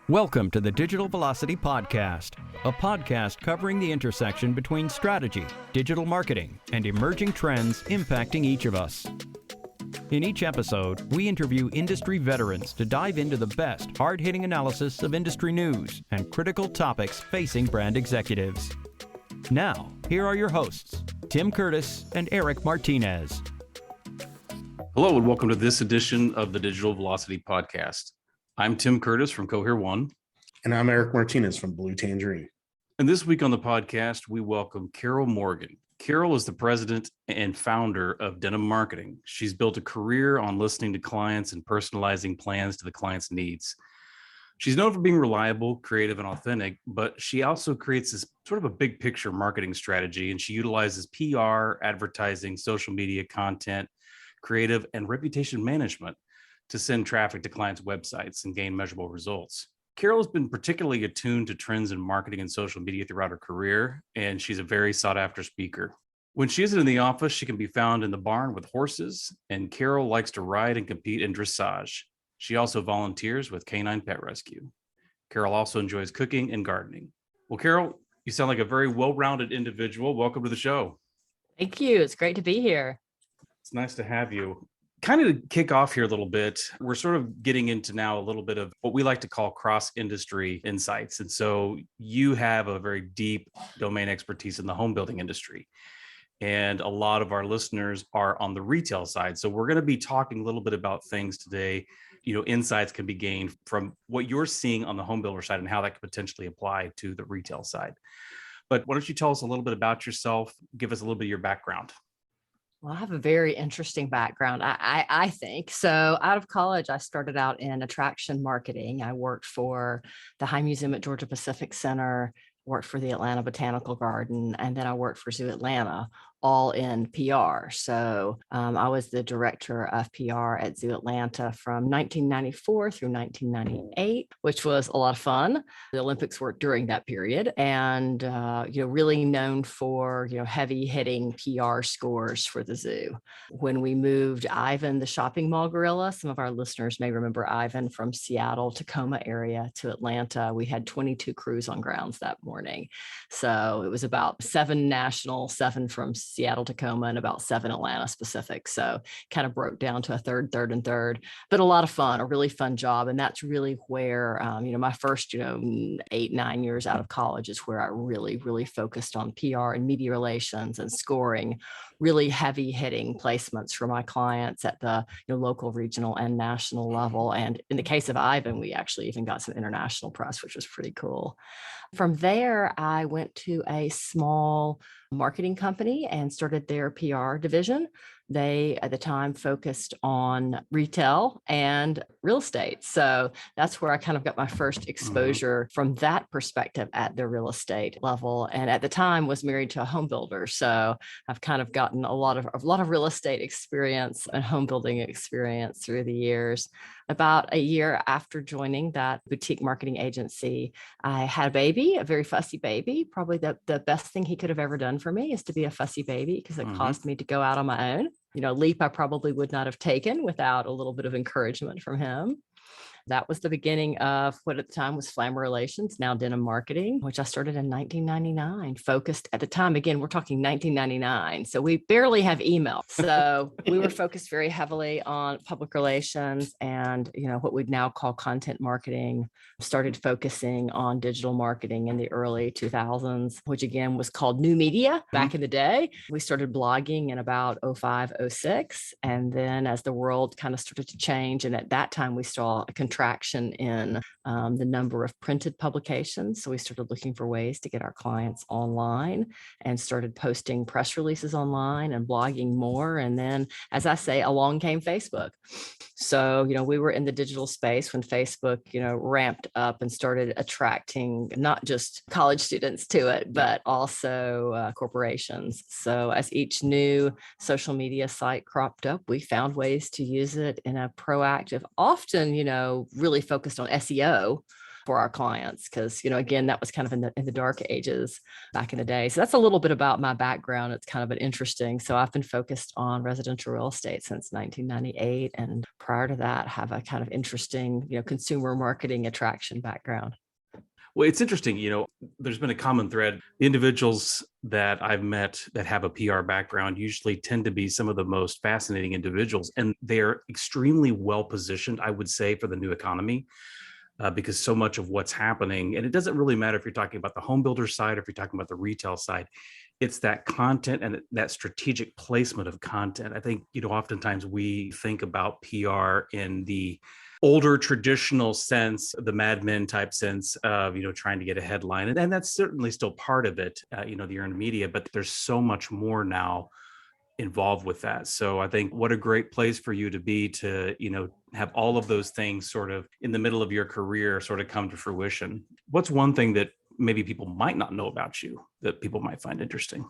Welcome to the Digital Velocity Podcast, a podcast covering the intersection between strategy, digital marketing, and emerging trends impacting each of us. In each episode, we interview industry veterans to dive into the best, hard-hitting analysis of industry news and critical topics facing brand executives. Now, here are your hosts, Tim Curtis and Erik Martinez. Hello, and welcome to this edition of the Digital Velocity Podcast. I'm Tim Curtis from Cohere One. And I'm Erik Martinez from Blue Tangerine. And this week on the podcast, we welcome Carol Morgan. Carol is the president and founder of Denim Marketing. She's built a career on listening to clients and personalizing plans to the client's needs. She's known for being reliable, creative, and authentic, but she also creates this sort of a big picture marketing strategy, and she utilizes PR, advertising, social media content, creative, and reputation management to send traffic to clients' websites and gain measurable results. Carol has been particularly attuned to trends in marketing and social media throughout her career, and she's a very sought-after speaker. When she isn't in the office, she can be found in the barn with horses, and Carol likes to ride and compete in dressage. She also volunteers with Canine Pet Rescue. Carol also enjoys cooking and gardening. Well, Carol, you sound like a very well-rounded individual. Welcome to the show. Thank you. It's great to be here. It's nice to have you. Kind of to kick off here a little bit, we're sort of getting into now a little bit of what we like to call cross-industry insights. And so you have a very deep domain expertise in the home building industry. And a lot of our listeners are on the retail side. So we're going to be talking a little bit about things today. You know, insights can be gained from what you're seeing on the home builder side and how that could potentially apply to the retail side. But why don't you tell us a little bit about yourself? Give us a little bit of your background. Well, I have a very interesting background, I think. So out of college, I started out in attraction marketing. I worked for the High Museum at Georgia Pacific Center, worked for the Atlanta Botanical Garden, and then I worked for Zoo Atlanta, all in PR. So I was the director of PR at Zoo Atlanta from 1994 through 1998, which was a lot of fun. The Olympics were during that period, and really known for heavy hitting PR scores for the zoo. When we moved Ivan, the shopping mall gorilla, some of our listeners may remember Ivan from Seattle, Tacoma area to Atlanta. We had 22 crews on grounds that morning. So it was about 7 national, 7 from Seattle, Tacoma, and about 7 Atlanta specific. So kind of broke down to a third, but a lot of fun, a really fun job. And that's really where, my first, 8-9 years out of college is where I really focused on PR and media relations and scoring really heavy hitting placements for my clients at the local, regional, and national level. And in the case of Ivan, we actually even got some international press, which was pretty cool. From there, I went to a small marketing company and started their PR division. They, at the time, focused on retail and real estate. So that's where I kind of got my first exposure from that perspective at the real estate level. And at the time was married to a home builder. So I've kind of gotten a lot of real estate experience and home building experience through the years. About a year after joining that boutique marketing agency, I had a baby, a very fussy baby. Probably the best thing he could have ever done for me is to be a fussy baby, because it caused me to go out on my own. Leap I probably would not have taken without a little bit of encouragement from him. That was the beginning of what at the time was Flammer Relations, now Denim Marketing, which I started in 1999, focused at the time. Again, we're talking 1999. So we barely have email. So we were focused very heavily on public relations and, what we'd now call content marketing. Started focusing on digital marketing in the early 2000s, which again was called new media back in the day. We started blogging in about 05, 06. And then as the world kind of started to change, and at that time we saw a contraction in the number of printed publications. So we started looking for ways to get our clients online and started posting press releases online and blogging more. And then, as I say, along came Facebook. So, we were in the digital space when Facebook, ramped up and started attracting not just college students to it, but also corporations. So as each new social media site cropped up, we found ways to use it in a proactive, often, really focused on SEO, for our clients. Because, again, that was kind of in the dark ages back in the day. So that's a little bit about my background. It's kind of an interesting. So I've been focused on residential real estate since 1998. And prior to that, have a kind of interesting, consumer marketing attraction background. Well, it's interesting, there's been a common thread. The individuals that I've met that have a PR background usually tend to be some of the most fascinating individuals, and they're extremely well positioned, I would say, for the new economy. Because so much of what's happening, and it doesn't really matter if you're talking about the home builder side or if you're talking about the retail side, it's that content and that strategic placement of content. I think, oftentimes we think about PR in the older traditional sense, the Mad Men type sense of, trying to get a headline. And that's certainly still part of it, the earned media, but there's so much more now involved with that. So I think what a great place for you to be to, have all of those things sort of in the middle of your career sort of come to fruition. What's one thing that maybe people might not know about you that people might find interesting?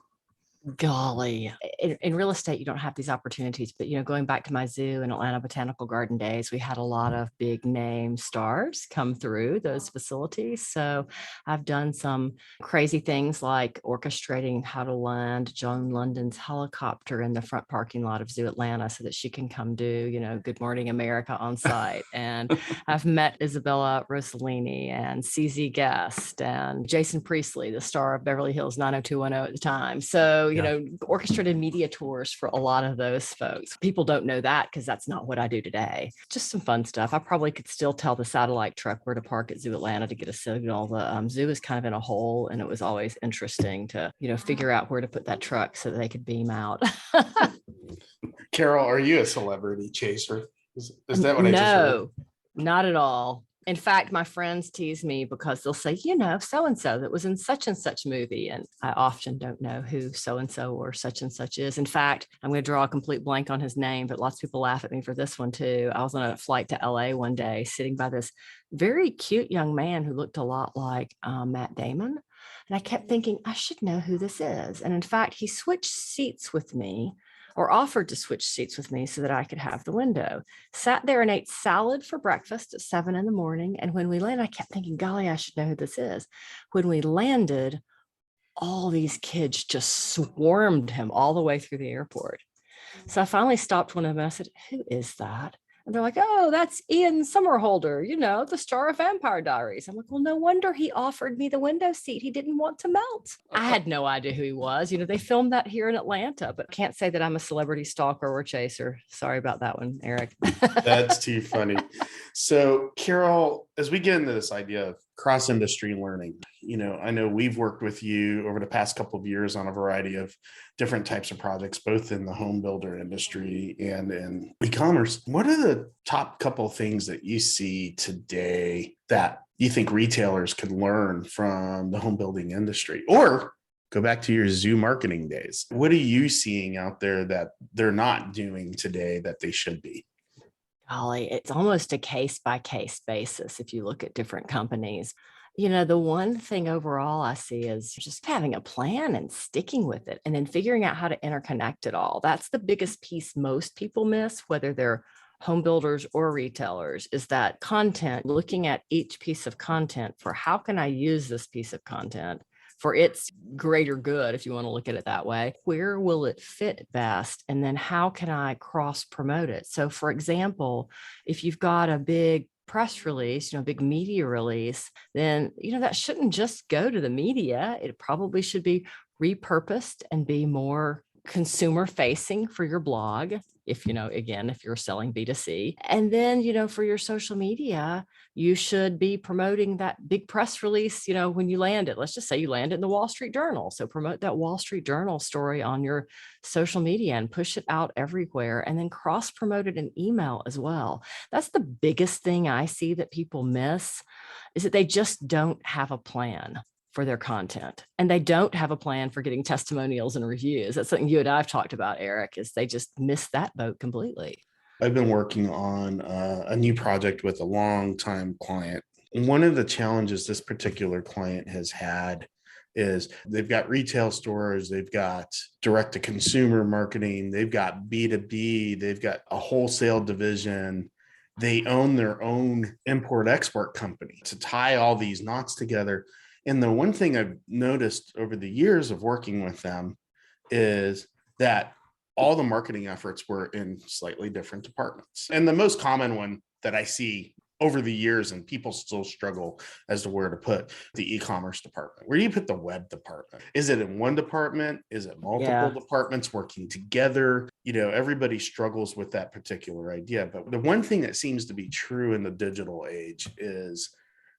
Golly, in real estate, you don't have these opportunities, but, going back to my zoo and Atlanta Botanical Garden days, we had a lot of big name stars come through those facilities. So I've done some crazy things like orchestrating how to land Joan London's helicopter in the front parking lot of Zoo Atlanta so that she can come do, Good Morning America on site. And I've met Isabella Rossellini and CZ Guest and Jason Priestley, the star of Beverly Hills 90210 at the time. So, orchestrated media tours for a lot of those folks. People don't know that because that's not what I do today. Just some fun stuff. I probably could still tell the satellite truck where to park at Zoo Atlanta to get a signal. The zoo is kind of in a hole, and it was always interesting to, figure out where to put that truck so that they could beam out. Carol, are you a celebrity chaser? Is that what I just heard? No, not at all. In fact, my friends tease me because they'll say, so-and-so that was in such and such movie. And I often don't know who so-and-so or such and such is. In fact, I'm going to draw a complete blank on his name, but lots of people laugh at me for this one too. I was on a flight to LA one day sitting by this very cute young man who looked a lot like Matt Damon. And I kept thinking, I should know who this is. And in fact, he switched seats with me, or offered to switch seats with me so that I could have the window. Sat there and ate salad for breakfast at 7 a.m. And when we landed, I kept thinking, golly, I should know who this is. When we landed, all these kids just swarmed him all the way through the airport. So I finally stopped one of them and I said, who is that? And they're like, oh, that's Ian Somerhalder, the star of Vampire Diaries. I'm like, well, no wonder he offered me the window seat. He didn't want to melt. I had no idea who he was. They filmed that here in Atlanta, but I can't say that I'm a celebrity stalker or chaser. Sorry about that one, Eric. That's too funny. So, Carol, as we get into this idea of cross-industry learning, I know we've worked with you over the past couple of years on a variety of different types of projects, both in the home builder industry and in e-commerce. What are the top couple of things that you see today that you think retailers could learn from the home building industry? Or go back to your zoo marketing days. What are you seeing out there that they're not doing today that they should be? Golly, it's almost a case by case basis if you look at different companies. The one thing overall I see is just having a plan and sticking with it and then figuring out how to interconnect it all. That's the biggest piece most people miss, whether they're home builders or retailers, is that content, looking at each piece of content for how can I use this piece of content for its greater good, if you want to look at it that way. Where will it fit best? And then how can I cross promote it? So for example, if you've got a big press release, big media release, then, that shouldn't just go to the media. It probably should be repurposed and be more consumer facing for your blog. If, again, if you're selling B2C, and then, for your social media, you should be promoting that big press release, when you land it. Let's just say you land it in the Wall Street Journal. So promote that Wall Street Journal story on your social media and push it out everywhere, and then cross promote it in email as well. That's the biggest thing I see that people miss, is that they just don't have a plan for their content. And they don't have a plan for getting testimonials and reviews. That's something you and I have talked about, Eric, is they just miss that boat completely. I've been working on a new project with a longtime client. One of the challenges this particular client has had is they've got retail stores, they've got direct to consumer marketing, they've got B2B, they've got a wholesale division. They own their own import-export company to tie all these knots together. And the one thing I've noticed over the years of working with them is that all the marketing efforts were in slightly different departments. And the most common one that I see over the years, and people still struggle as to where to put the e-commerce department. Where do you put the web department? Is it in one department? Is it multiple departments working together? Everybody struggles with that particular idea. But the one thing that seems to be true in the digital age is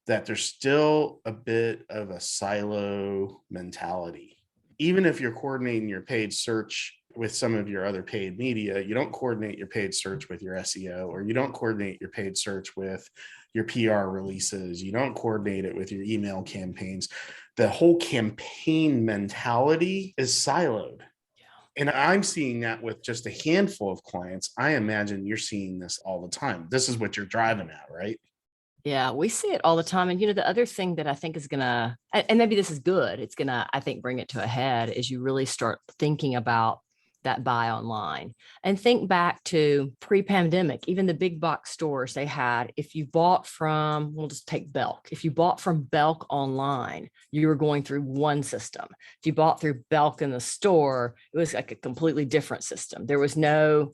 that there's still a bit of a silo mentality. Even if you're coordinating your paid search with some of your other paid media, you don't coordinate your paid search with your SEO, or you don't coordinate your paid search with your PR releases. You don't coordinate it with your email campaigns. The whole campaign mentality is siloed. And I'm seeing that with just a handful of clients. I imagine you're seeing this all the time. This is what you're driving at, right? Yeah, we see it all the time. And, the other thing that I think is going to, and maybe this is good, it's going to, I think, bring it to a head is you really start thinking about that buy online and think back to pre-pandemic. Even the big box stores, they had, if you bought from, we'll just take Belk. If you bought from Belk online, you were going through one system. If you bought through Belk in the store, it was like a completely different system. There was no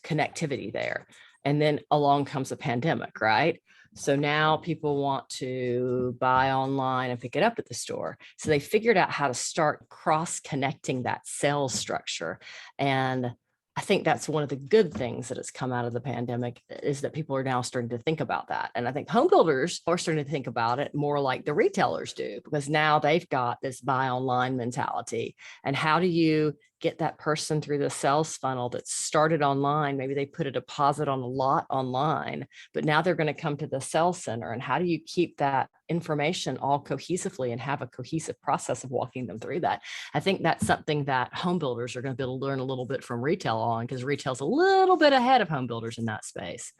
connectivity there. And then along comes a pandemic, right? So now people want to buy online and pick it up at the store. So they figured out how to start cross-connecting that sales structure. And I think that's one of the good things that has come out of the pandemic is that people are now starting to think about that. And I think home builders are starting to think about it more like the retailers do, because now they've got this buy online mentality. And how do you get that person through the sales funnel that started online? Maybe they put a deposit on a lot online, but now they're going to come to the sales center. And how do you keep that information all cohesively and have a cohesive process of walking them through that? I think that's something that home builders are going to be able to learn a little bit from retail on, because retail's a little bit ahead of home builders in that space.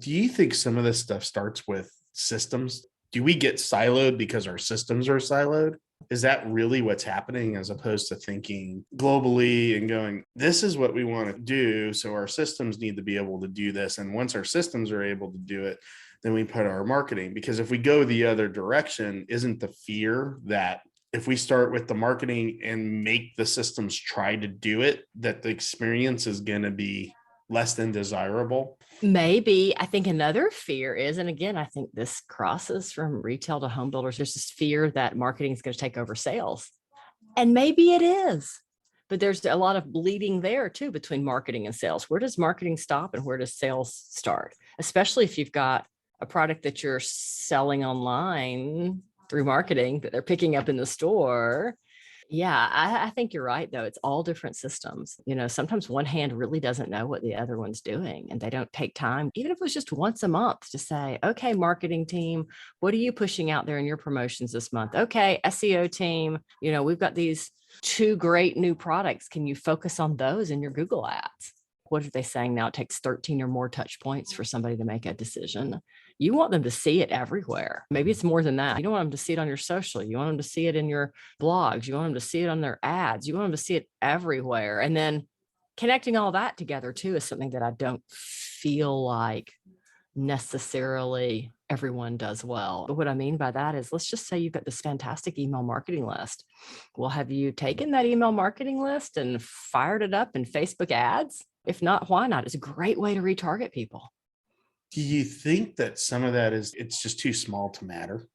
Do you think some of this stuff starts with systems? Do we get siloed because our systems are siloed? Is that really what's happening, as opposed to thinking globally and going, this is what we want to do, so our systems need to be able to do this. And once our systems are able to do it, then we put our marketing. Because if we go the other direction, isn't the fear that if we start with the marketing and make the systems try to do it, that the experience is going to be less than desirable? Maybe. I think another fear is, and again, I think this crosses from retail to home builders, there's this fear that marketing is going to take over sales. And maybe it is, but there's a lot of bleeding there too between marketing and sales. Where does marketing stop and where does sales start? Especially if you've got a product that you're selling online through marketing that they're picking up in the store. Yeah, I think you're right, though. It's all different systems. Sometimes one hand really doesn't know what the other one's doing, and they don't take time, even if it was just once a month, to say, okay, marketing team, what are you pushing out there in your promotions this month? Okay, SEO team, we've got these 2 great new products. Can you focus on those in your Google ads? What are they saying now? It takes 13 or more touch points for somebody to make a decision. You want them to see it everywhere. Maybe it's more than that. You don't want them to see it on your social. You want them to see it in your blogs. You want them to see it on their ads. You want them to see it everywhere. And then connecting all that together too is something that I don't feel like necessarily everyone does well. But what I mean by that is, let's just say you've got this fantastic email marketing list. Well, have you taken that email marketing list and fired it up in Facebook ads? If not, why not? It's a great way to retarget people. Do you think that some of that is, it's just too small to matter?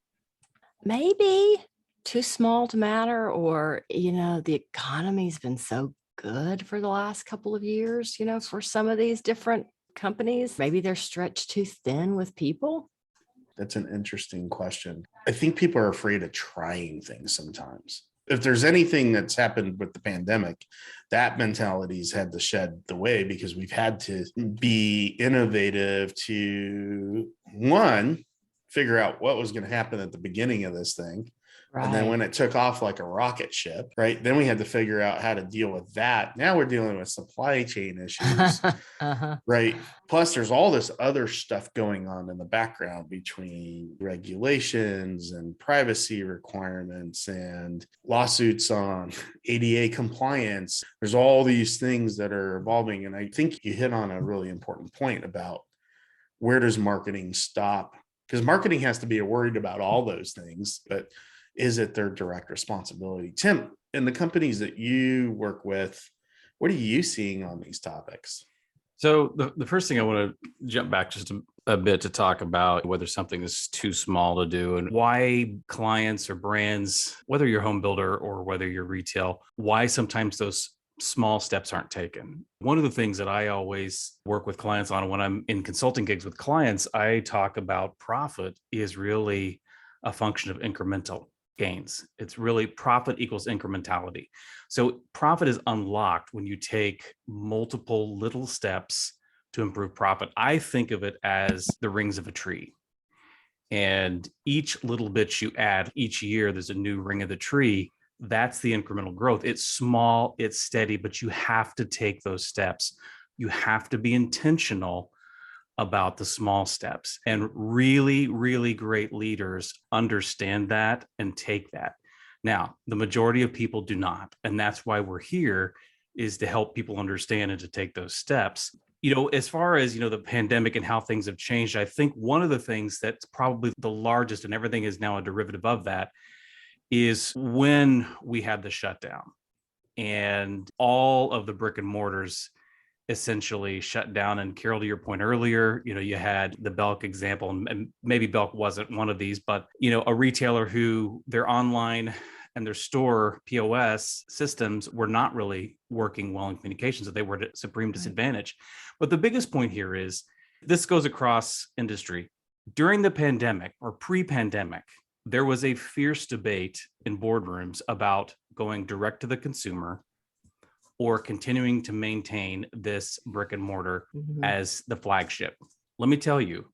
Maybe too small to matter, or, the economy's been so good for the last couple of years, for some of these different companies. Maybe they're stretched too thin with people. That's an interesting question. I think people are afraid of trying things sometimes. If there's anything that's happened with the pandemic, that mentality's had to shed the way, because we've had to be innovative to, one, figure out what was going to happen at the beginning of this thing. Right. And then when it took off like a rocket ship, right, then we had to figure out how to deal with that. Now we're dealing with supply chain issues, right? Plus, there's all this other stuff going on in the background between regulations and privacy requirements and lawsuits on ADA compliance. There's all these things that are evolving. And I think you hit on a really important point about where does marketing stop? Because marketing has to be worried about all those things, but is it their direct responsibility? Tim, in the companies that you work with, what are you seeing on these topics? So the first thing I want to jump back just a bit to talk about whether something is too small to do and why clients or brands, whether you're a home builder or whether you're retail, why sometimes those small steps aren't taken. One of the things that I always work with clients on when I'm in consulting gigs with clients, I talk about profit is really a function of incremental gains. It's really profit equals incrementality. So profit is unlocked when you take multiple little steps to improve profit. I think of it as the rings of a tree. And each little bit you add each year, there's a new ring of the tree. That's the incremental growth. It's small, it's steady, but you have to take those steps. You have to be intentional about the small steps. And really, really great leaders understand that and take that. Now, the majority of people do not. And that's why we're here, is to help people understand and to take those steps. As far as, the pandemic and how things have changed, I think one of the things that's probably the largest, and everything is now a derivative of that, is when we had the shutdown and all of the brick and mortars essentially shut down. And Carol, to your point earlier, you had the Belk example, and maybe Belk wasn't one of these, but, a retailer who their online and their store POS systems were not really working well in communication. So they were at supreme disadvantage. But the biggest point here is this goes across industry. During the pandemic or pre-pandemic, there was a fierce debate in boardrooms about going direct to the consumer or continuing to maintain this brick and mortar as the flagship. Let me tell you,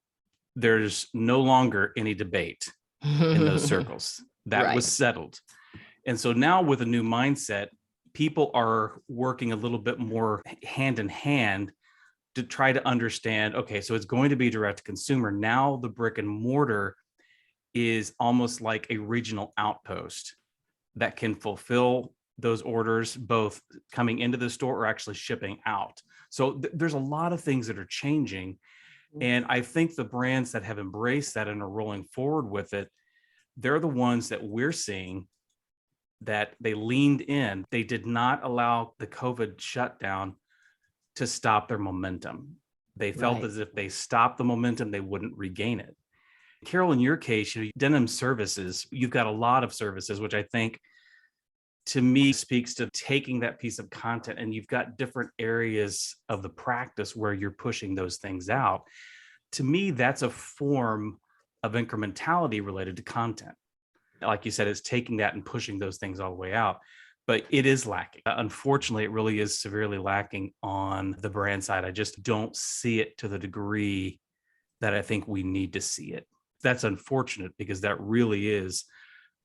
there's no longer any debate in those circles. That was settled. And so now with a new mindset, people are working a little bit more hand in hand to try to understand, okay, so it's going to be direct to consumer. Now the brick and mortar is almost like a regional outpost that can fulfill those orders, both coming into the store or actually shipping out. So there's a lot of things that are changing. And I think the brands that have embraced that and are rolling forward with it, they're the ones that we're seeing that they leaned in. They did not allow the COVID shutdown to stop their momentum. They felt as if they stopped the momentum, they wouldn't regain it. Carol, in your case, denim services, you've got a lot of services, which I think to me speaks to taking that piece of content, and you've got different areas of the practice where you're pushing those things out. To me, that's a form of incrementality related to content. Like you said, it's taking that and pushing those things all the way out, but it is lacking. Unfortunately, it really is severely lacking on the brand side. I just don't see it to the degree that I think we need to see it. That's unfortunate because that really is,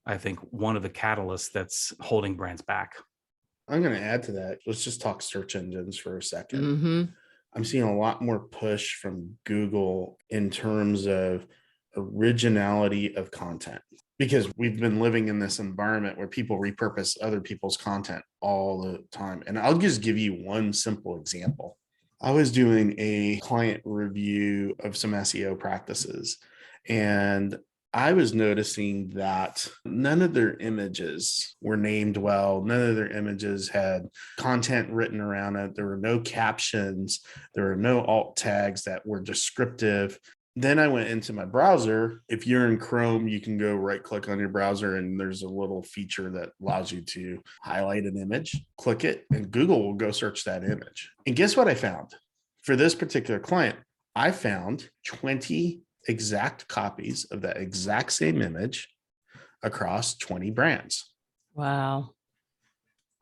I think, one of the catalysts that's holding brands back. I'm going to add to that. Let's just talk search engines for a second. I'm seeing a lot more push from Google in terms of originality of content, because we've been living in this environment where people repurpose other people's content all the time. And I'll just give you one simple example. I was doing a client review of some SEO practices, and I was noticing that none of their images were named well. None of their images had content written around it. There were no captions. There were no alt tags that were descriptive. Then I went into my browser. If you're in Chrome, you can go right click on your browser, and there's a little feature that allows you to highlight an image, click it, and Google will go search that image. And guess what I found? For this particular client, I found 20 exact copies of that exact same image across 20 brands. Wow.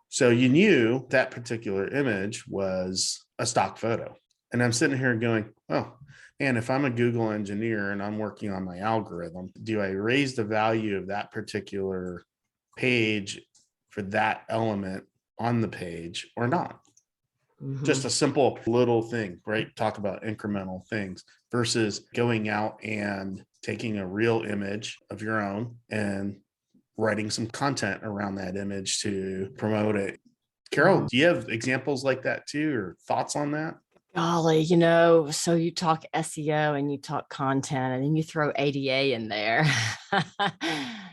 So you knew that particular image was a stock photo. And I'm sitting here going, oh, man, if I'm a Google engineer and I'm working on my algorithm, do I raise the value of that particular page for that element on the page or not? Just a simple little thing, right? Talk about incremental things versus going out and taking a real image of your own and writing some content around that image to promote it. Carol, do you have examples like that too, or thoughts on that? Golly, so you talk SEO and you talk content and then you throw ADA in there.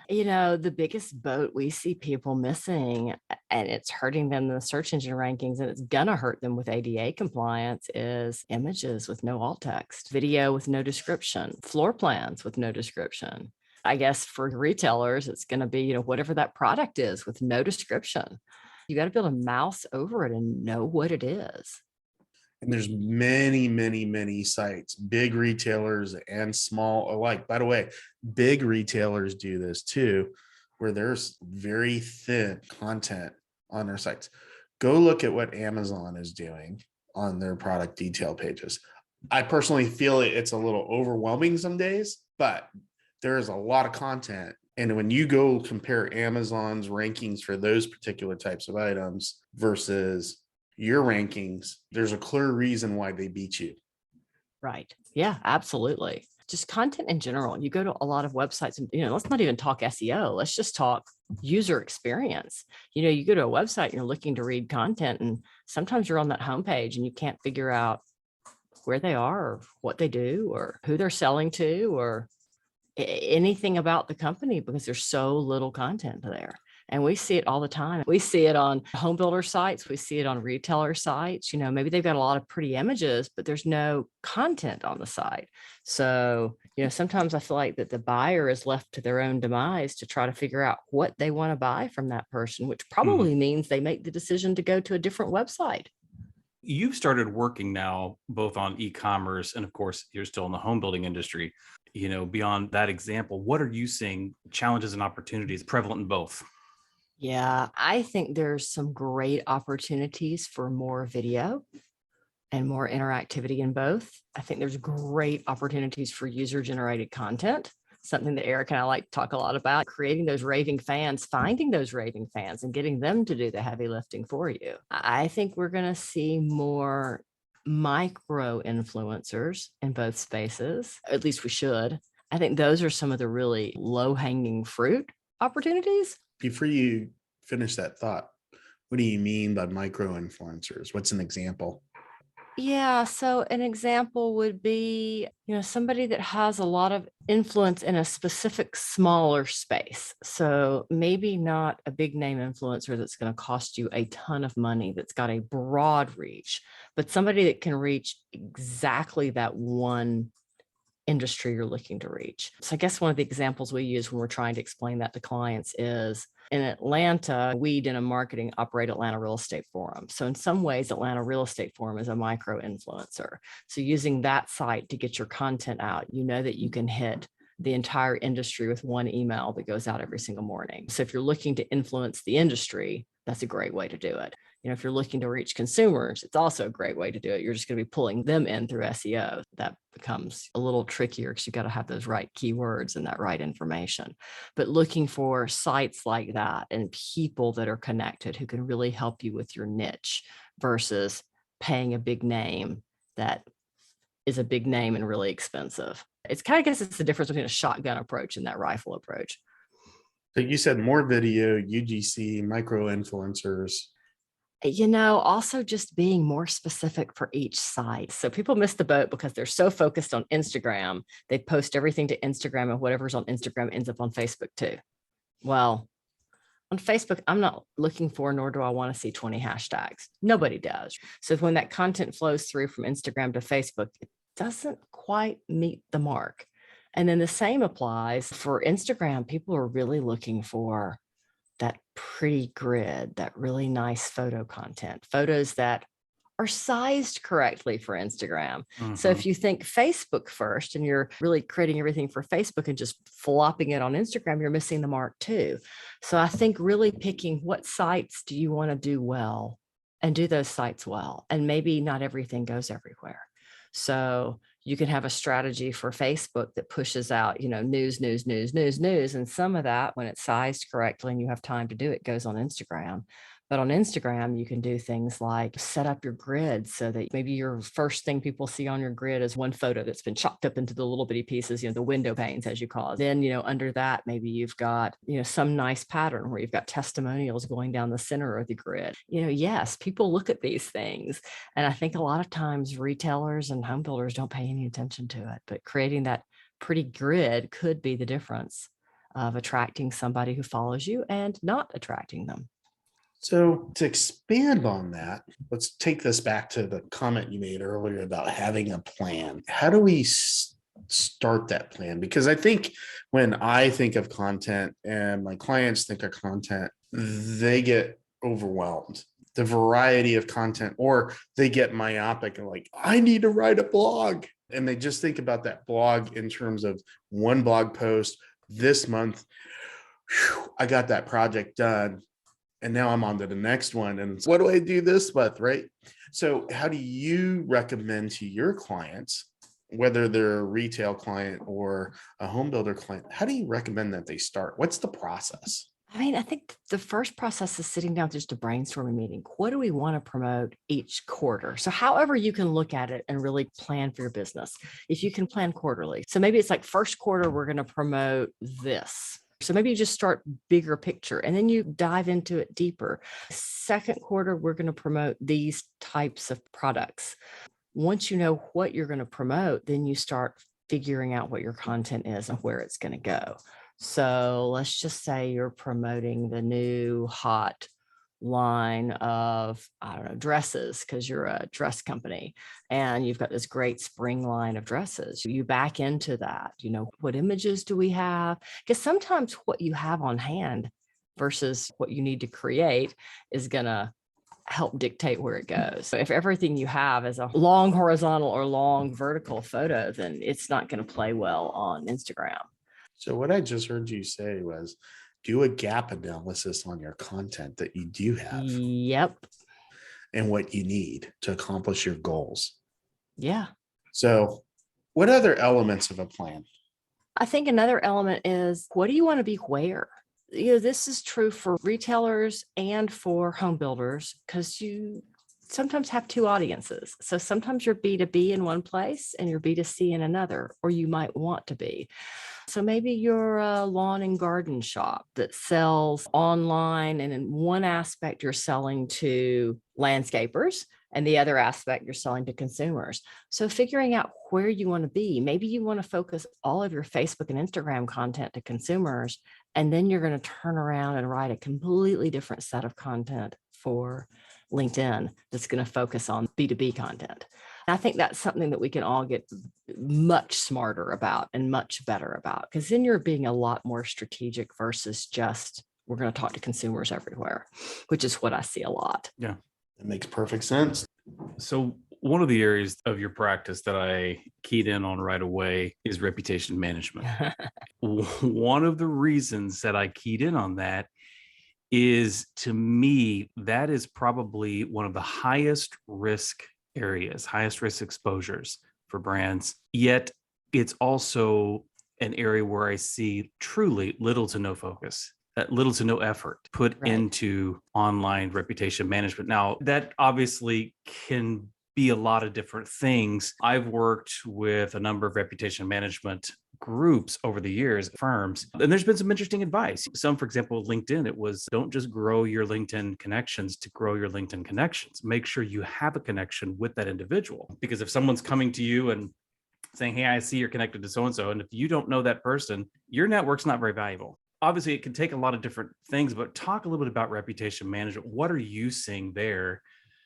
The biggest boat we see people missing, and it's hurting them in the search engine rankings, and it's gonna hurt them with ADA compliance, is images with no alt text, video with no description, floor plans with no description. I guess for retailers, it's gonna be, whatever that product is with no description. You got to be able to mouse over it and know what it is. And there's many, many, many sites, big retailers and small alike. By the way, big retailers do this too, where there's very thin content on their sites. Go look at what Amazon is doing on their product detail pages. I personally feel it's a little overwhelming some days, but there is a lot of content. And when you go compare Amazon's rankings for those particular types of items versus your rankings, there's a clear reason why they beat you. Right. Yeah, absolutely. Just content in general. You go to a lot of websites and, let's not even talk SEO. Let's just talk user experience. You go to a website and you're looking to read content, and sometimes you're on that homepage and you can't figure out where they are or what they do or who they're selling to or anything about the company because there's so little content there. And we see it all the time. We see it on home builder sites. We see it on retailer sites. Maybe they've got a lot of pretty images, but there's no content on the site. So, sometimes I feel like that the buyer is left to their own demise to try to figure out what they want to buy from that person, which probably means they make the decision to go to a different website. You've started working now both on e-commerce and, of course, you're still in the home building industry. Beyond that example, what are you seeing challenges and opportunities prevalent in both? Yeah, I think there's some great opportunities for more video and more interactivity in both. I think there's great opportunities for user-generated content, something that Erik and I like to talk a lot about, creating those raving fans, finding those raving fans and getting them to do the heavy lifting for you. I think we're going to see more micro influencers in both spaces. At least we should. I think those are some of the really low-hanging fruit opportunities. Before you finish that thought, what do you mean by micro influencers? What's an example? Yeah, so an example would be, somebody that has a lot of influence in a specific smaller space. So maybe not a big name influencer that's going to cost you a ton of money, that's got a broad reach, but somebody that can reach exactly that one industry you're looking to reach. So I guess one of the examples we use when we're trying to explain that to clients is in Atlanta, we Denim Marketing operate Atlanta Real Estate Forum. So in some ways, Atlanta Real Estate Forum is a micro influencer. So using that site to get your content out, that you can hit the entire industry with one email that goes out every single morning. So if you're looking to influence the industry, that's a great way to do it. If you're looking to reach consumers, it's also a great way to do it. You're just going to be pulling them in through SEO. That becomes a little trickier because you've got to have those right keywords and that right information. But looking for sites like that and people that are connected who can really help you with your niche versus paying a big name that is a big name and really expensive. I guess it's the difference between a shotgun approach and that rifle approach. So you said more video, UGC, micro influencers. Also just being more specific for each site. So people miss the boat because they're so focused on Instagram. They post everything to Instagram, and whatever's on Instagram ends up on Facebook too. Well, on Facebook, I'm not looking for, nor do I want to see 20 hashtags. Nobody does. So when that content flows through from Instagram to Facebook, it doesn't quite meet the mark. And then the same applies for Instagram. People are really looking for that pretty grid, that really nice photo content, photos that are sized correctly for Instagram. So if you think Facebook first and you're really creating everything for Facebook and just flopping it on Instagram, you're missing the mark too. So I think really picking what sites do you want to do well and do those sites well. And maybe not everything goes everywhere. So you can have a strategy for Facebook that pushes out, news. And some of that, when it's sized correctly and you have time to do it, goes on Instagram. But on Instagram, you can do things like set up your grid so that maybe your first thing people see on your grid is one photo that's been chopped up into the little bitty pieces, the window panes, as you call it. Then, under that, maybe you've got, some nice pattern where you've got testimonials going down the center of the grid. Yes, people look at these things. And I think a lot of times retailers and home builders don't pay any attention to it, but creating that pretty grid could be the difference of attracting somebody who follows you and not attracting them. So to expand on that, let's take this back to the comment you made earlier about having a plan. How do we start that plan? Because I think when I think of content and my clients think of content, they get overwhelmed. The variety of content, or they get myopic and like, I need to write a blog. And they just think about that blog in terms of one blog post this month. Whew, I got that project done. And now I'm on to the next one. And what do I do this with, right? So how do you recommend to your clients, whether they're a retail client or a home builder client, how do you recommend that they start? What's the process? I think the first process is sitting down just a brainstorming meeting. What do we want to promote each quarter? So however you can look at it and really plan for your business, if you can plan quarterly. So maybe it's like first quarter, we're going to promote this. So maybe you just start bigger picture and then you dive into it deeper. Second quarter, we're going to promote these types of products. Once you know what you're going to promote, then you start figuring out what your content is and where it's going to go. So let's just say you're promoting the new hot line of, dresses, because you're a dress company and you've got this great spring line of dresses. You back into that, what images do we have? Because sometimes what you have on hand versus what you need to create is going to help dictate where it goes. So if everything you have is a long horizontal or long vertical photo, then it's not going to play well on Instagram. So what I just heard you say was do a gap analysis on your content that you do have. Yep. And what you need to accomplish your goals. Yeah. So what other elements of a plan? I think another element is, what do you want to be where? This is true for retailers and for home builders, because you sometimes have two audiences. So sometimes you're B2B in one place and you're B2C in another, or you might want to be. So maybe you're a lawn and garden shop that sells online, and in one aspect you're selling to landscapers and the other aspect you're selling to consumers. So figuring out where you want to be, maybe you want to focus all of your Facebook and Instagram content to consumers, and then you're going to turn around and write a completely different set of content for LinkedIn that's going to focus on B2B content. And I think that's something that we can all get much smarter about and much better about, because then you're being a lot more strategic versus just, we're going to talk to consumers everywhere, which is what I see a lot. Yeah. It makes perfect sense. So one of the areas of your practice that I keyed in on right away is reputation management. One of the reasons that I keyed in on that is, to me, that is probably one of the highest risk areas, highest risk exposures for brands. Yet it's also an area where I see truly little to no focus, little to no effort put into online reputation management. Now, that obviously can be a lot of different things. I've worked with a number of reputation management groups over the years, firms, and there's been some interesting advice. Some, for example, LinkedIn, it was, don't just grow your LinkedIn connections to grow your LinkedIn connections. Make sure you have a connection with that individual, because if someone's coming to you and saying, hey, I see you're connected to so-and-so, and if you don't know that person, your network's not very valuable. Obviously, it can take a lot of different things, but talk a little bit about reputation management. What are you seeing there?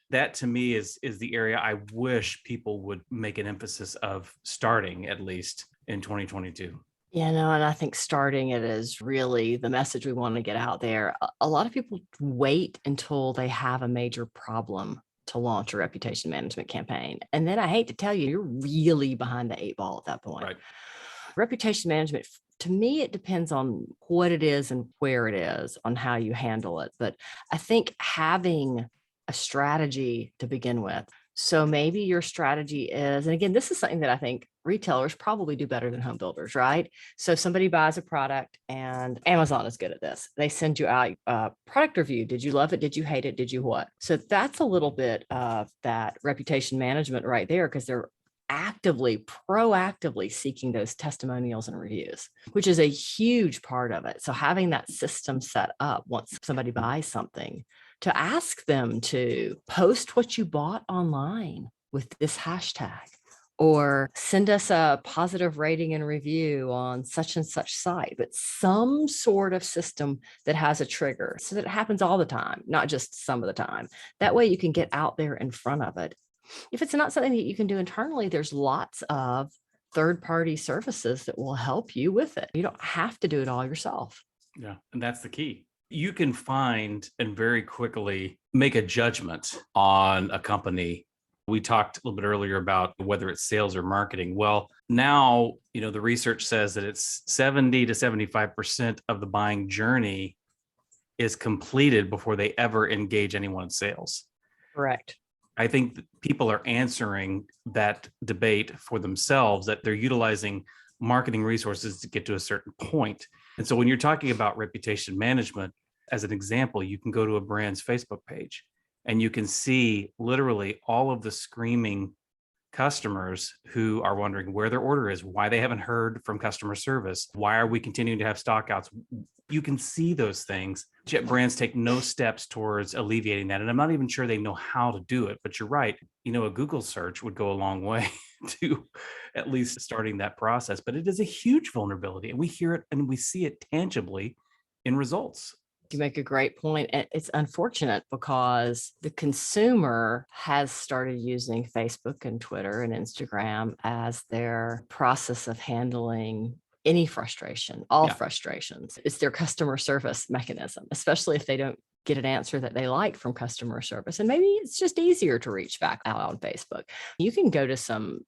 That, to me, is the area I wish people would make an emphasis of starting, at least in 2022. Yeah, no, and I think starting it is really the message we want to get out there. A lot of people wait until they have a major problem to launch a reputation management campaign. And then I hate to tell you, you're really behind the 8 ball at that point. Right. Reputation management, to me, it depends on what it is and where it is, on how you handle it. But I think having a strategy to begin with. So maybe your strategy is, and again, this is something that I think retailers probably do better than home builders, right? So if somebody buys a product, and Amazon is good at this, they send you out a product review. Did you love it? Did you hate it? Did you what? So that's a little bit of that reputation management right there, because they're proactively seeking those testimonials and reviews, which is a huge part of it. So having that system set up once somebody buys something, to ask them to post what you bought online with this hashtag, or send us a positive rating and review on such and such site, but some sort of system that has a trigger so that it happens all the time, not just some of the time. That way you can get out there in front of it. If it's not something that you can do internally, there's lots of third-party services that will help you with it. You don't have to do it all yourself. Yeah, and that's the key. You can find and very quickly make a judgment on a company. We talked a little bit earlier about whether it's sales or marketing. Well, now, the research says that it's 70 to 75% of the buying journey is completed before they ever engage anyone in sales. Correct. I think that people are answering that debate for themselves, that they're utilizing marketing resources to get to a certain point. And so when you're talking about reputation management, as an example, you can go to a brand's Facebook page and you can see literally all of the screaming customers who are wondering where their order is, why they haven't heard from customer service, why are we continuing to have stockouts. You can see those things, yet brands take no steps towards alleviating that. And I'm not even sure they know how to do it, but you're right. A Google search would go a long way to at least starting that process, but it is a huge vulnerability, and we hear it and we see it tangibly in results. You make a great point. It's unfortunate because the consumer has started using Facebook and Twitter and Instagram as their process of handling any frustration, all frustrations. It's their customer service mechanism, especially if they don't get an answer that they like from customer service. And maybe it's just easier to reach back out on Facebook. You can go to some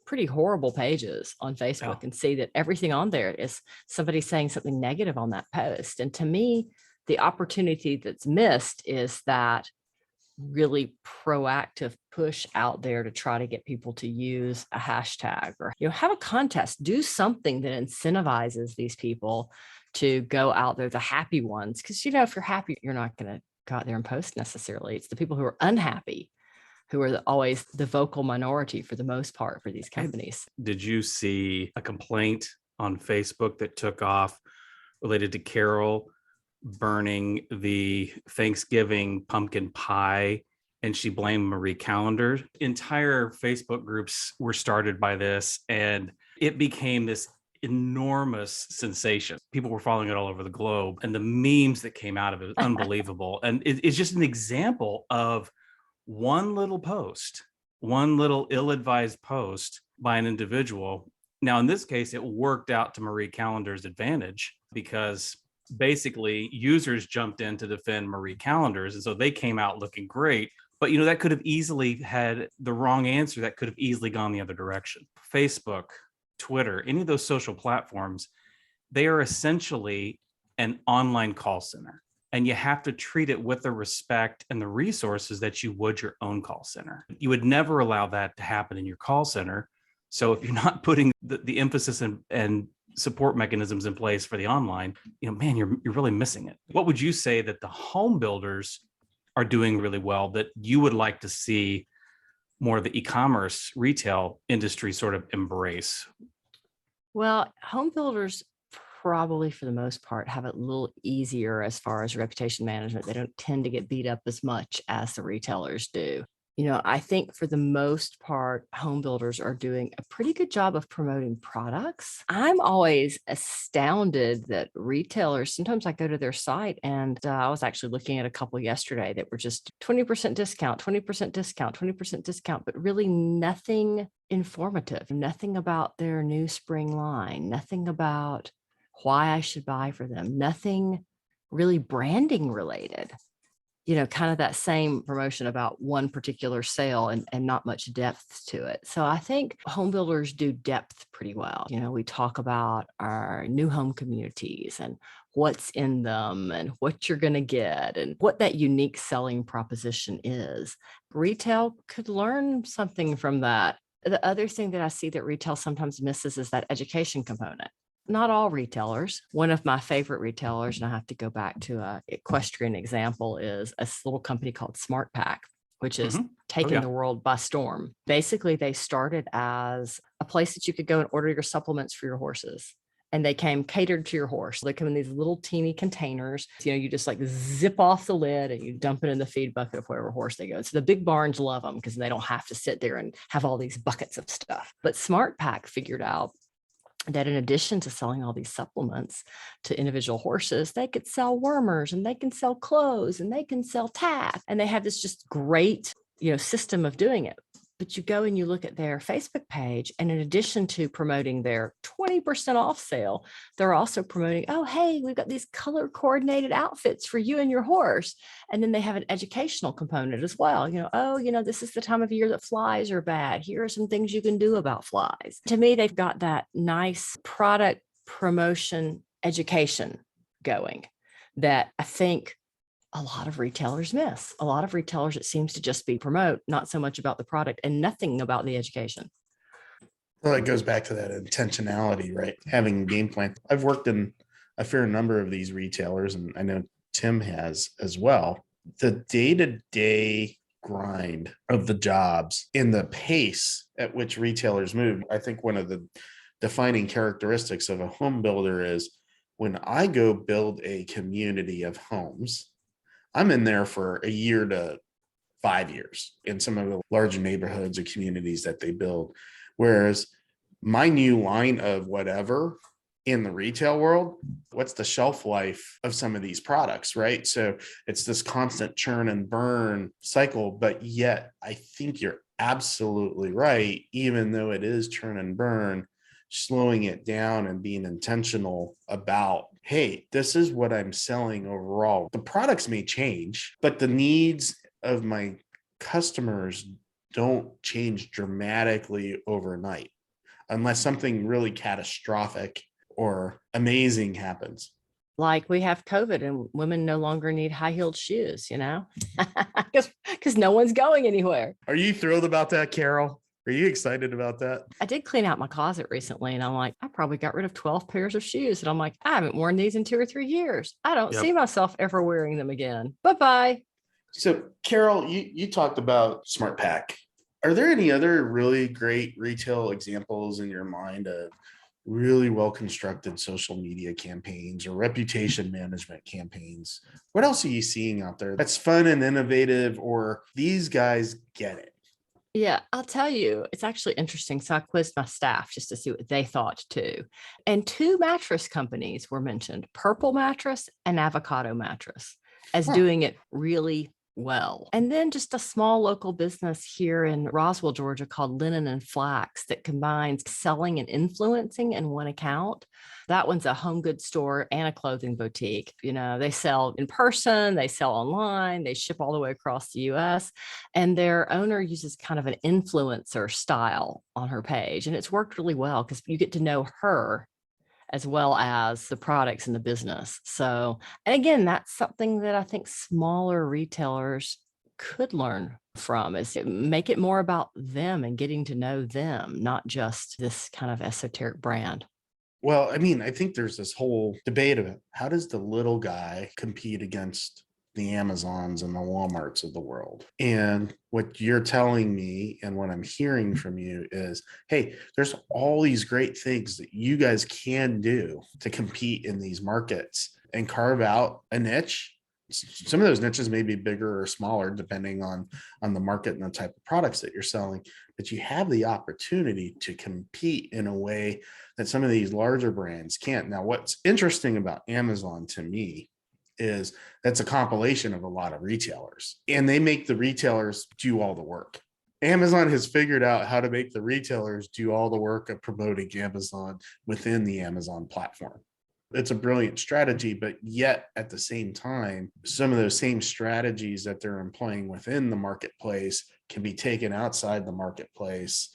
pretty horrible pages on Facebook and see that everything on there is somebody saying something negative on that post. And to me, the opportunity that's missed is that really proactive push out there to try to get people to use a hashtag, or have a contest, do something that incentivizes these people to go out there, the happy ones. Because if you're happy, you're not going to go out there and post necessarily. It's the people who are unhappy who are always the vocal minority for the most part for these companies. Did you see a complaint on Facebook that took off related to Carol burning the Thanksgiving pumpkin pie, and she blamed Marie Callender? Entire Facebook groups were started by this, and it became this enormous sensation. People were following it all over the globe, and the memes that came out of it was unbelievable. And it's just an example of one little post, one little ill-advised post by an individual. Now, in this case, it worked out to Marie Callender's advantage, because basically users jumped in to defend Marie Callender's, and so they came out looking great. But that could have easily had the wrong answer. That could have easily gone the other direction. Facebook, Twitter, any of those social platforms, they are essentially an online call center, and you have to treat it with the respect and the resources that you would your own call center. You would never allow that to happen in your call center. So if you're not putting the emphasis and support mechanisms in place for the online, man, you're really missing it. What would you say that the home builders are doing really well that you would like to see more of the e-commerce retail industry sort of embrace? Well, home builders probably for the most part have it a little easier as far as reputation management. They don't tend to get beat up as much as the retailers do. I think for the most part, home builders are doing a pretty good job of promoting products. I'm always astounded that retailers, sometimes I go to their site, and I was actually looking at a couple yesterday that were just 20% discount, 20% discount, 20% discount, but really nothing informative, nothing about their new spring line, nothing about why I should buy for them, nothing really branding related. Kind of that same promotion about one particular sale and not much depth to it. So I think home builders do depth pretty well. We talk about our new home communities and what's in them and what you're going to get and what that unique selling proposition is. Retail could learn something from that The other thing that I see that retail sometimes misses is that education component. Not all retailers. One of my favorite retailers, and I have to go back to a equestrian example, is a little company called Smart Pack, which is taking the world by storm. Basically, they started as a place that you could go and order your supplements for your horses. And they came catered to your horse. They come in these little teeny containers. You just like zip off the lid and you dump it in the feed bucket of whatever horse they go. So the big barns love them because they don't have to sit there and have all these buckets of stuff. But Smart Pack figured out that in addition to selling all these supplements to individual horses, they could sell wormers and they can sell clothes and they can sell tack. And they have this just great, system of doing it. But you go and you look at their Facebook page, and in addition to promoting their 20% off sale, they're also promoting, oh, hey, we've got these color coordinated outfits for you and your horse. And then they have an educational component as well. This is the time of year that flies are bad. Here are some things you can do about flies. To me, they've got that nice product promotion education going that I think a lot of retailers miss. A lot of retailers, it seems to just be promote, not so much about the product and nothing about the education. Well, it goes back to that intentionality, right? Having a game plan. I've worked in a fair number of these retailers, and I know Tim has as well. The day-to-day grind of the jobs and the pace at which retailers move. I think one of the defining characteristics of a home builder is when I go build a community of homes, I'm in there for a year to 5 years in some of the larger neighborhoods or communities that they build. Whereas my new line of whatever in the retail world, what's the shelf life of some of these products, right? So it's this constant churn and burn cycle, but yet I think you're absolutely right. Even though it is churn and burn, slowing it down and being intentional about, hey, this is what I'm selling overall. The products may change, but the needs of my customers don't change dramatically overnight unless something really catastrophic or amazing happens. Like we have COVID and women no longer need high-heeled shoes, because no one's going anywhere. Are you thrilled about that, Carol? Are you excited about that? I did clean out my closet recently and I'm like, I probably got rid of 12 pairs of shoes. And I'm like, I haven't worn these in 2 or 3 years. I don't see myself ever wearing them again. Bye-bye. So Carol, you talked about Smart Pack. Are there any other really great retail examples in your mind of really well-constructed social media campaigns or reputation management campaigns? What else are you seeing out there that's fun and innovative, or these guys get it? Yeah, I'll tell you, it's actually interesting. So I quizzed my staff just to see what they thought too. And 2 mattress companies were mentioned, Purple Mattress and Avocado Mattress, as doing it really well. And then just a small local business here in Roswell, Georgia called Linen and Flax that combines selling and influencing in one account. That one's a home goods store and a clothing boutique. They sell in person, they sell online, they ship all the way across the US. And their owner uses kind of an influencer style on her page. And it's worked really well because you get to know her as well as the products in the business. So, and again, that's something that I think smaller retailers could learn from, is make it more about them and getting to know them, not just this kind of esoteric brand. Well, I mean, I think there's this whole debate of how does the little guy compete against the Amazons and the Walmarts of the world? And what you're telling me and what I'm hearing from you is, hey, there's all these great things that you guys can do to compete in these markets and carve out a niche. Some of those niches may be bigger or smaller depending on the market and the type of products that you're selling, but you have the opportunity to compete in a way that some of these larger brands can't. Now, what's interesting about Amazon to me is that's a compilation of a lot of retailers, and they make the retailers do all the work. Amazon has figured out how to make the retailers do all the work of promoting Amazon within the Amazon platform. It's a brilliant strategy, but yet at the same time, some of those same strategies that they're employing within the marketplace can be taken outside the marketplace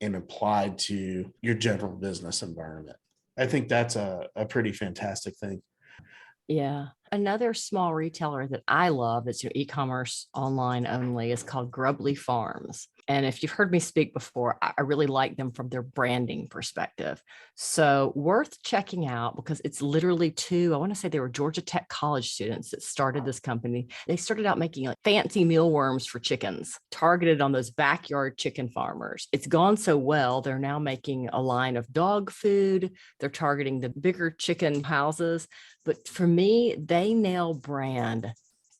and applied to your general business environment. I think that's a pretty fantastic thing. Yeah. Another small retailer that I love that's e-commerce online only is called Grubly Farms. And if you've heard me speak before, I really like them from their branding perspective. So worth checking out because it's literally I want to say they were Georgia Tech college students that started this company. They started out making like fancy mealworms for chickens, targeted on those backyard chicken farmers. It's gone so well, they're now making a line of dog food. They're targeting the bigger chicken houses. But for me, they nail brand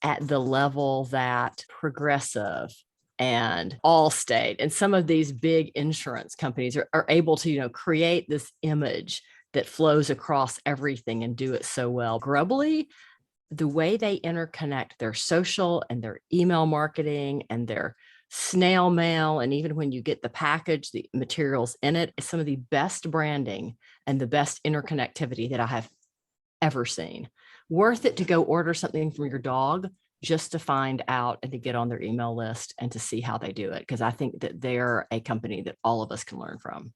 at the level that Progressive and Allstate and some of these big insurance companies are able to, create this image that flows across everything and do it so well. Grubbly, the way they interconnect their social and their email marketing and their snail mail, and even when you get the package, the materials in it, is some of the best branding and the best interconnectivity that I have ever seen. Worth it to go order something from your dog just to find out and to get on their email list and to see how they do it. Because I think that they're a company that all of us can learn from.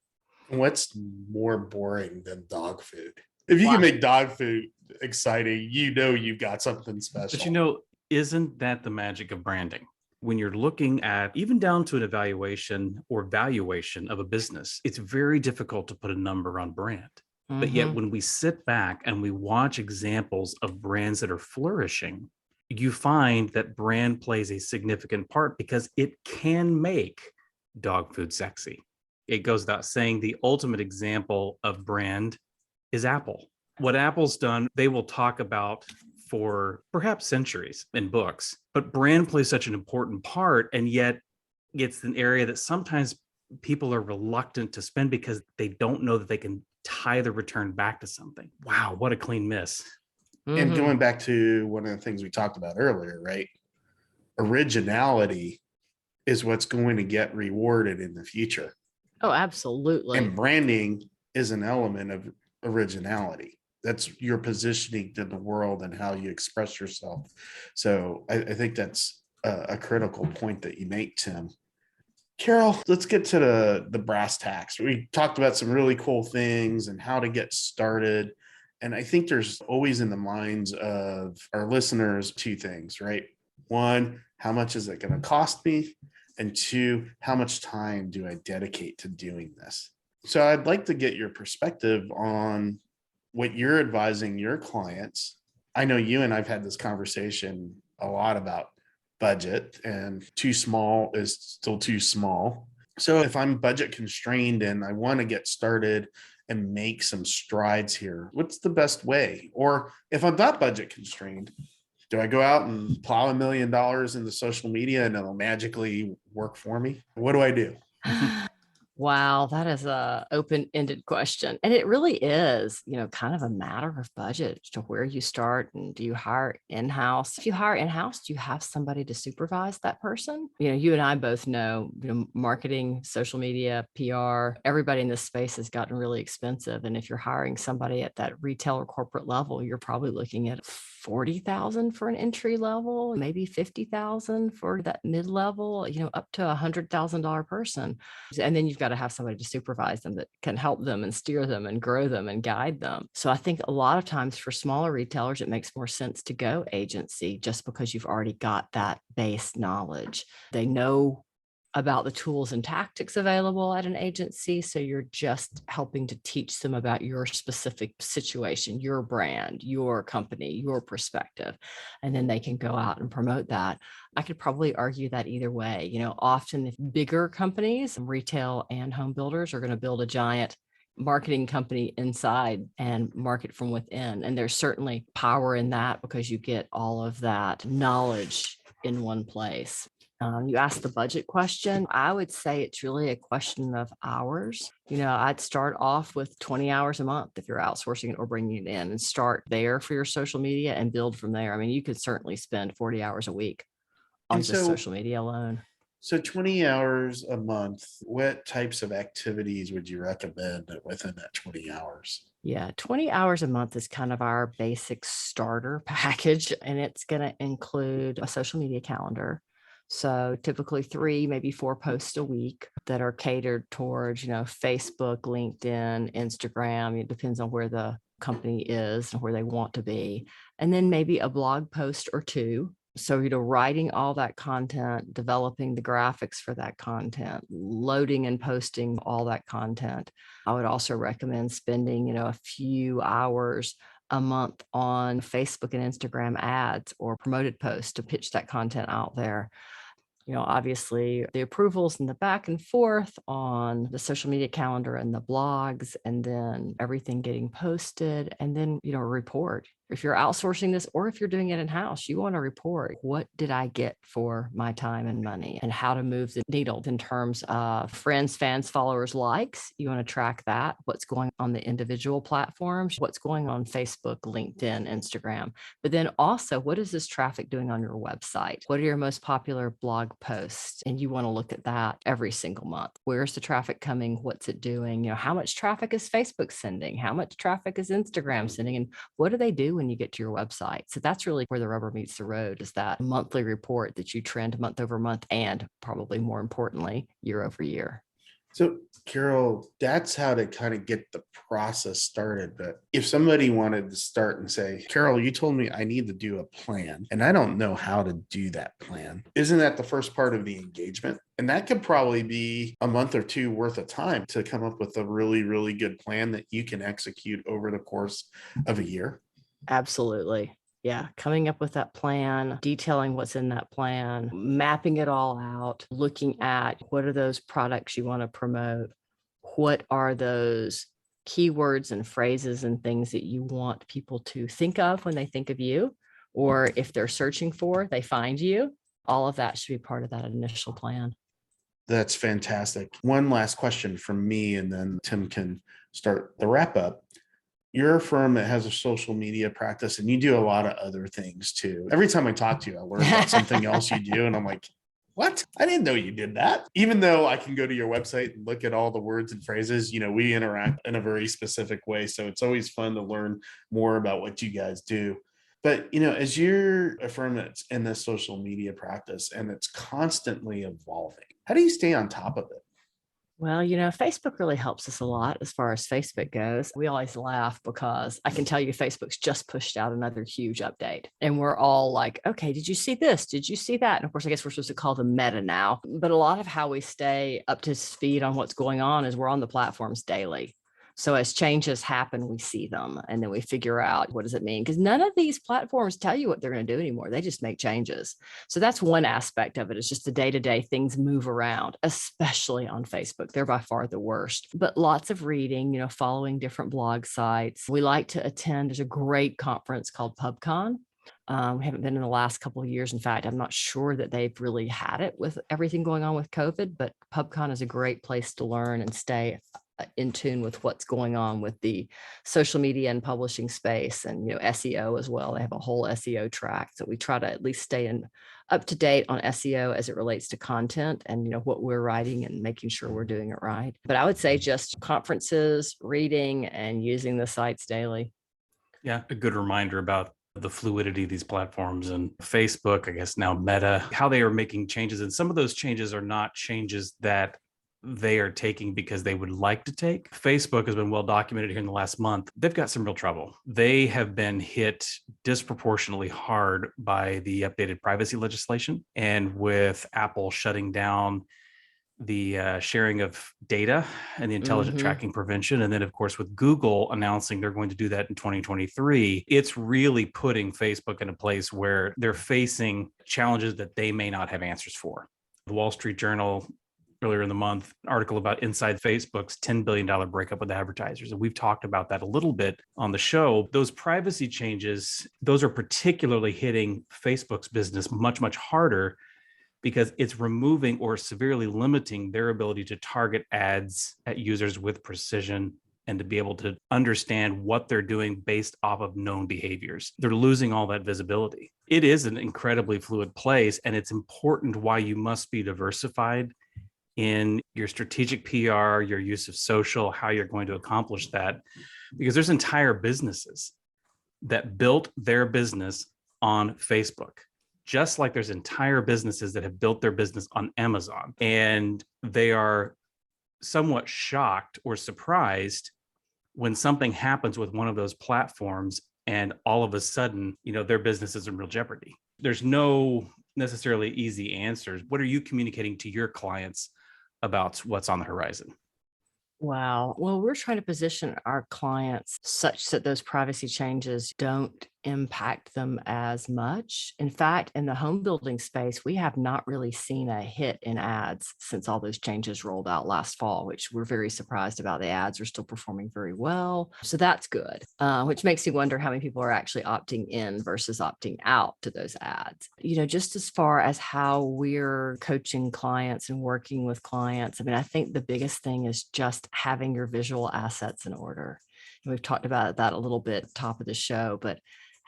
What's more boring than dog food? If you can make dog food exciting, you've got something special. But isn't that the magic of branding? When you're looking at even down to an evaluation or valuation of a business, it's very difficult to put a number on brand. But yet when we sit back and we watch examples of brands that are flourishing, you find that brand plays a significant part because it can make dog food sexy. It goes without saying the ultimate example of brand is Apple. What Apple's done, they will talk about for perhaps centuries in books, but brand plays such an important part. And yet it's an area that sometimes people are reluctant to spend because they don't know that they can tie the return back to something. Wow, what a clean miss. And going back to one of the things we talked about earlier, right? Originality is what's going to get rewarded in the future. Oh, absolutely. And branding is an element of originality. That's your positioning in the world and how you express yourself. So I think that's a critical point that you make, Tim. Carol, let's get to the brass tacks. We talked about some really cool things and how to get started. And I think there's always in the minds of our listeners two things, right? One, how much is it going to cost me? And two, how much time do I dedicate to doing this? So I'd like to get your perspective on what you're advising your clients. I know you and I've had this conversation a lot about budget, and too small is still too small. So if I'm budget constrained and I want to get started and make some strides here, what's the best way? Or if I'm not budget constrained, do I go out and plow $1 million into social media and it'll magically work for me? What do I do? Wow, that is a open-ended question. And it really is, kind of a matter of budget to where you start. And do you hire in-house? If you hire in-house, do you have somebody to supervise that person? You and I both know, marketing, social media, PR, everybody in this space has gotten really expensive. And if you're hiring somebody at that retail or corporate level, you're probably looking at $40,000 for an entry level, maybe $50,000 for that mid-level, up to $100,000 person. And then you've got to have somebody to supervise them that can help them and steer them and grow them and guide them. So I think a lot of times for smaller retailers, it makes more sense to go agency just because you've already got that base knowledge. They know about the tools and tactics available at an agency. So you're just helping to teach them about your specific situation, your brand, your company, your perspective, and then they can go out and promote that. I could probably argue that either way. Often if bigger companies, retail and home builders, are going to build a giant marketing company inside and market from within. And there's certainly power in that because you get all of that knowledge in one place. You asked the budget question. I would say it's really a question of hours. I'd start off with 20 hours a month if you're outsourcing it or bringing it in, and start there for your social media and build from there. I mean, you could certainly spend 40 hours a week on just social media alone. So 20 hours a month, what types of activities would you recommend within that 20 hours? Yeah, 20 hours a month is kind of our basic starter package, and it's going to include a social media calendar. So typically 3, maybe 4 posts a week that are catered towards, Facebook, LinkedIn, Instagram. It depends on where the company is and where they want to be. And then maybe a blog post or 2 So, writing all that content, developing the graphics for that content, loading and posting all that content. I would also recommend spending, a few hours a month on Facebook and Instagram ads or promoted posts to pitch that content out there. Obviously the approvals and the back and forth on the social media calendar and the blogs, and then everything getting posted, and then, report. If you're outsourcing this or if you're doing it in-house, you want to report, what did I get for my time and money, and how to move the needle in terms of friends, fans, followers, likes. You want to track that, what's going on the individual platforms, what's going on Facebook, LinkedIn, Instagram. But then also, what is this traffic doing on your website? What are your most popular blog posts? And you want to look at that every single month. Where's the traffic coming? What's it doing? How much traffic is Facebook sending? How much traffic is Instagram sending? And what do they do when you get to your website? So that's really where the rubber meets the road, is that monthly report that you trend month over month, and probably more importantly, year over year. So, Carol, that's how to kind of get the process started. But if somebody wanted to start and say, Carol, you told me I need to do a plan and I don't know how to do that plan, isn't that the first part of the engagement? And that could probably be a month or two worth of time to come up with a really, really good plan that you can execute over the course of a year. Absolutely. Yeah, coming up with that plan, detailing what's in that plan, mapping it all out, looking at what are those products you want to promote, what are those keywords and phrases and things that you want people to think of when they think of you, or if they're searching for, they find you. All of that should be part of that initial plan. That's fantastic. One last question from me, and then Tim can start the wrap up. You're a firm that has a social media practice and you do a lot of other things too. Every time I talk to you, I learn about something else you do. And I'm like, what? I didn't know you did that. Even though I can go to your website and look at all the words and phrases, we interact in a very specific way. So it's always fun to learn more about what you guys do. But, as you're a firm that's in this social media practice and it's constantly evolving, how do you stay on top of it? Well, Facebook really helps us a lot as far as Facebook goes. We always laugh because I can tell you Facebook's just pushed out another huge update. And we're all like, okay, did you see this? Did you see that? And of course, I guess we're supposed to call them meta now. But a lot of how we stay up to speed on what's going on is we're on the platforms daily. So as changes happen, we see them and then we figure out, what does it mean? Because none of these platforms tell you what they're going to do anymore. They just make changes. So that's one aspect of it. It's just the day-to-day things move around, especially on Facebook. They're by far the worst, but lots of reading, following different blog sites. We like to attend. There's a great conference called PubCon. We haven't been in the last couple of years. In fact, I'm not sure that they've really had it with everything going on with COVID, but PubCon is a great place to learn and stay in tune with what's going on with the social media and publishing space, and SEO as well. They have a whole SEO track, so we try to at least stay up to date on SEO as it relates to content and what we're writing and making sure we're doing it right. But I would say just conferences, reading, and using the sites daily. Yeah, a good reminder about the fluidity of these platforms, and Facebook, I guess now Meta, how they are making changes. And some of those changes are not changes that they are taking because they would like to take. Facebook has been well documented here in the last month. They've got some real trouble. They have been hit disproportionately hard by the updated privacy legislation, and with Apple shutting down the sharing of data and the intelligent tracking prevention. And then, of course, with Google announcing they're going to do that in 2023, it's really putting Facebook in a place where they're facing challenges that they may not have answers for. The Wall Street Journal earlier in the month, an article about inside Facebook's $10 billion breakup with advertisers. And we've talked about that a little bit on the show. Those privacy changes, those are particularly hitting Facebook's business much, much harder because it's removing or severely limiting their ability to target ads at users with precision and to be able to understand what they're doing based off of known behaviors. They're losing all that visibility. It is an incredibly fluid place, and it's important why you must be diversified in your strategic PR, your use of social, how you're going to accomplish that, because there's entire businesses that built their business on Facebook, just like there's entire businesses that have built their business on Amazon. And they are somewhat shocked or surprised when something happens with one of those platforms and all of a sudden, their business is in real jeopardy. There's no necessarily easy answers. What are you communicating to your clients about what's on the horizon? Wow. Well, we're trying to position our clients such that those privacy changes don't impact them as much. In fact, in the home building space, we have not really seen a hit in ads since all those changes rolled out last fall, which we're very surprised about. The ads are still performing very well. So that's good, which makes me wonder how many people are actually opting in versus opting out to those ads. Just as far as how we're coaching clients and working with clients, I think the biggest thing is just having your visual assets in order. And we've talked about that a little bit top of the show, but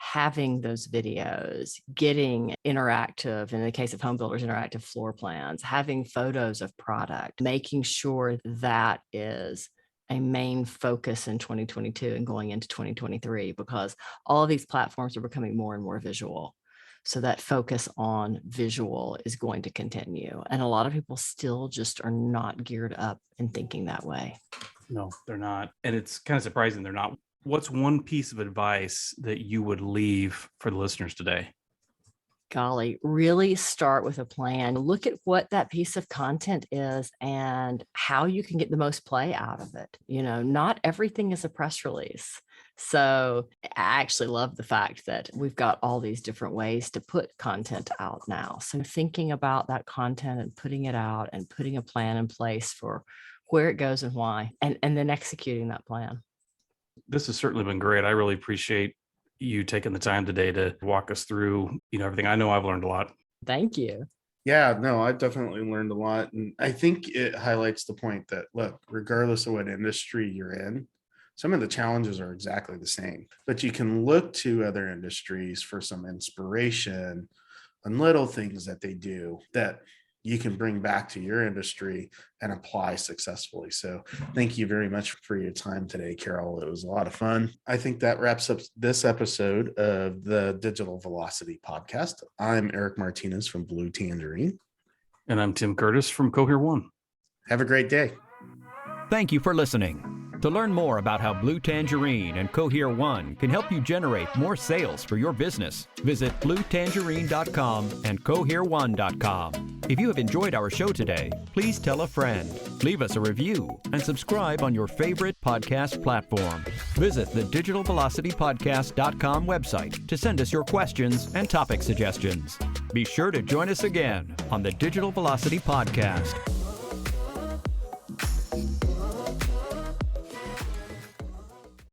having those videos, getting interactive, in the case of home builders, interactive floor plans, having photos of product, making sure that is a main focus in 2022 and going into 2023, because all of these platforms are becoming more and more visual. So that focus on visual is going to continue. And a lot of people still just are not geared up and thinking that way. No, they're not. And it's kind of surprising they're not. What's one piece of advice that you would leave for the listeners today? Golly, really start with a plan. Look at what that piece of content is and how you can get the most play out of it. Not everything is a press release. So I actually love the fact that we've got all these different ways to put content out now. So thinking about that content and putting it out and putting a plan in place for where it goes and why, and then executing that plan. This has certainly been great. I really appreciate you taking the time today to walk us through, everything. I know I've learned a lot. Thank you. Yeah, no, I've definitely learned a lot. And I think it highlights the point that, look, regardless of what industry you're in, some of the challenges are exactly the same, but you can look to other industries for some inspiration on little things that they do that you can bring back to your industry and apply successfully. So thank you very much for your time today, Carol. It was a lot of fun. I think that wraps up this episode of the Digital Velocity Podcast. I'm Erik Martinez from Blue Tangerine. And I'm Tim Curtis from Cohere One. Have a great day. Thank you for listening. To learn more about how Blue Tangerine and Cohere One can help you generate more sales for your business, visit bluetangerine.com and cohere1.com. If you have enjoyed our show today, please tell a friend, leave us a review, and subscribe on your favorite podcast platform. Visit the digitalvelocitypodcast.com website to send us your questions and topic suggestions. Be sure to join us again on the Digital Velocity Podcast.